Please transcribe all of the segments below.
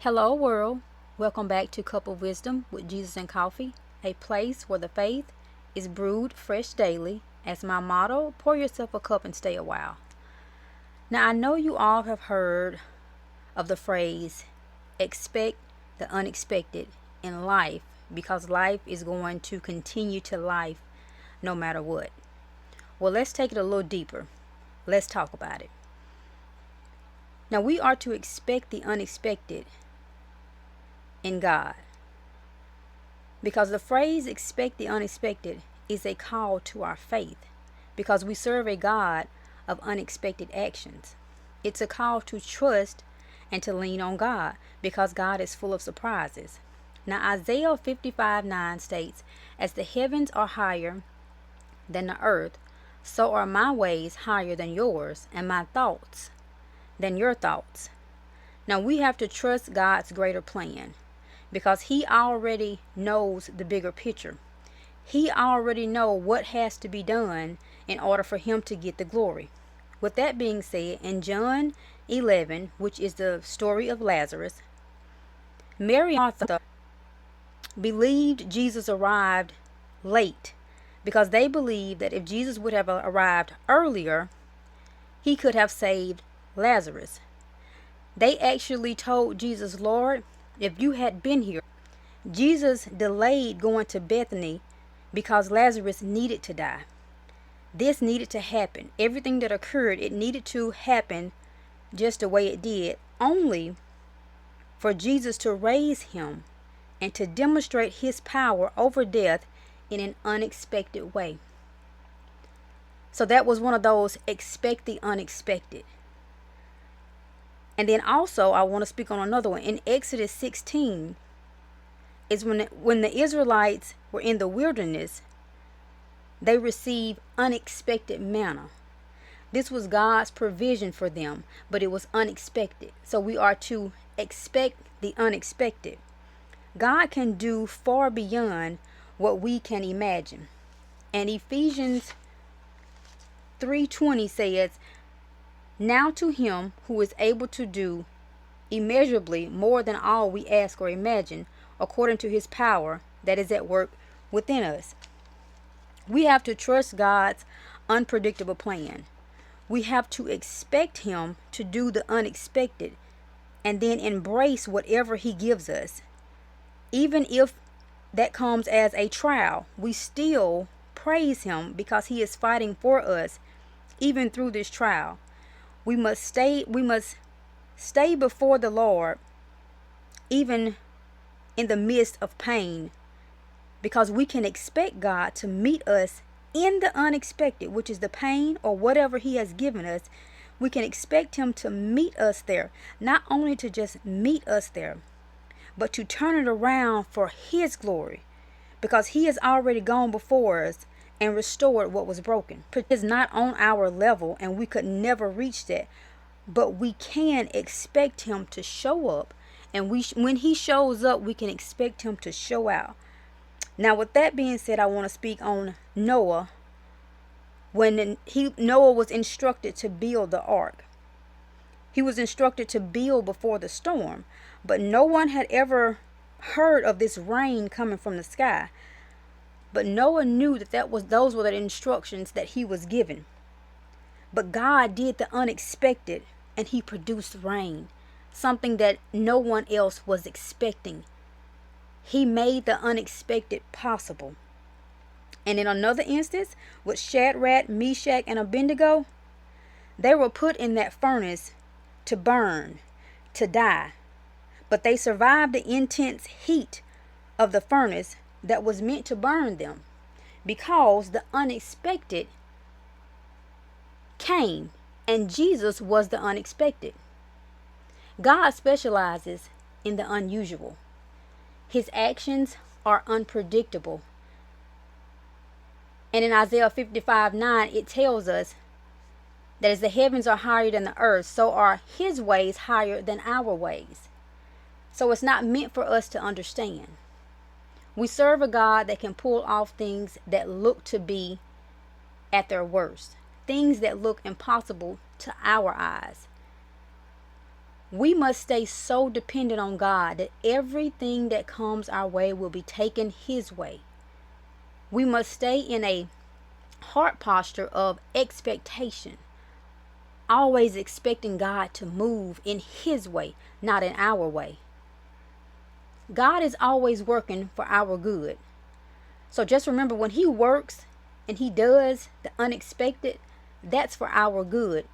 Hello, world. Welcome back to Cup of Wisdom with Jesus and Coffee, a place where the faith is brewed fresh daily. As my motto, pour yourself a cup and stay a while. Now, I know you all have heard of the phrase, expect the unexpected in life because life is going to continue to life no matter what. Well, let's take it a little deeper. Let's talk about it. Now, we are to expect the unexpected in God. Because the phrase expect the unexpected is a call to our faith because we serve a God of unexpected actions. It's a call to trust and to lean on God because God is full of surprises. Now Isaiah 55:9 states, "As the heavens are higher than the earth, so are my ways higher than yours, and my thoughts than your thoughts." Now we have to trust God's greater plan because he already knows the bigger picture. He already knows what has to be done in order for him to get the glory. With that being said, in John 11, which is the story of Lazarus, Mary and Martha believed Jesus arrived late because they believed that if Jesus would have arrived earlier, he could have saved Lazarus. They actually told Jesus, "Lord, if you had been here." Jesus delayed going to Bethany because Lazarus needed to die. This needed to happen. Everything that occurred, it needed to happen just the way it did, only for Jesus to raise him and to demonstrate his power over death in an unexpected way. So that was one of those expect the unexpected. And then also I want to speak on another one. In Exodus 16 is when the Israelites were in the wilderness, they received unexpected manna. This was God's provision for them, but it was unexpected. So we are to expect the unexpected. God can do far beyond what we can imagine. And Ephesians 3:20 says, "Now to him who is able to do immeasurably more than all we ask or imagine, according to his power that is at work within us." We have to trust God's unpredictable plan. We have to expect him to do the unexpected and then embrace whatever he gives us. Even if that comes as a trial, we still praise him because he is fighting for us even through this trial. We must stay before the Lord even in the midst of pain, because we can expect God to meet us in the unexpected, which is the pain or whatever he has given us. We can expect him to meet us there, not only to just meet us there, but to turn it around for his glory, because he has already gone before us and restored what was broken. It's not on our level and we could never reach that, but we can expect him to show up, and when he shows up, we can expect him to show out. Now, with that being said, I want to speak on Noah. When Noah was instructed to build the ark, he was instructed to build before the storm, but no one had ever heard of this rain coming from the sky. But Noah knew that those were the instructions that he was given. But God did the unexpected, and he produced rain, something that no one else was expecting. He made the unexpected possible. And in another instance, with Shadrach, Meshach, and Abednego, they were put in that furnace to burn, to die. But they survived the intense heat of the furnace that was meant to burn them, because the unexpected came, and Jesus was the unexpected. God specializes in the unusual. His actions are unpredictable. And in Isaiah 55:9, it tells us that as the heavens are higher than the earth, so are his ways higher than our ways. So it's not meant for us to understand. We serve a God that can pull off things that look to be at their worst, things that look impossible to our eyes. We must stay so dependent on God that everything that comes our way will be taken His way. We must stay in a heart posture of expectation, always expecting God to move in His way, not in our way. God is always working for our good. So just remember, when He works and He does the unexpected, that's for our good.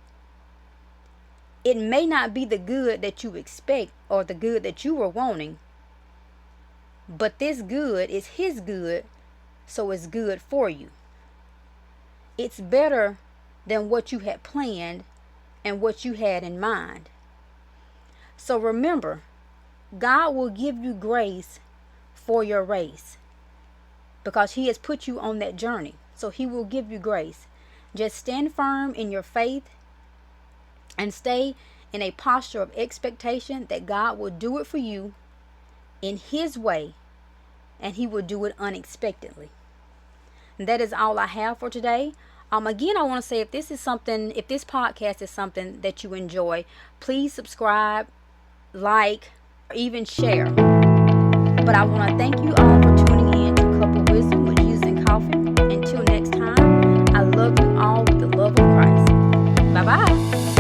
It may not be the good that you expect or the good that you were wanting, but this good is His good, so it's good for you. It's better than what you had planned and what you had in mind. So remember, God will give you grace for your race because He has put you on that journey. So He will give you grace. Just stand firm in your faith and stay in a posture of expectation that God will do it for you in His way, and He will do it unexpectedly. And that is all I have for today. Again, I want to say, if this podcast is something that you enjoy, please subscribe, like, or even share. But I want to thank you all for tuning in to Cup of Wisdom with Jesus and Coffee. Until next time, I love you all with the love of Christ. Bye-bye.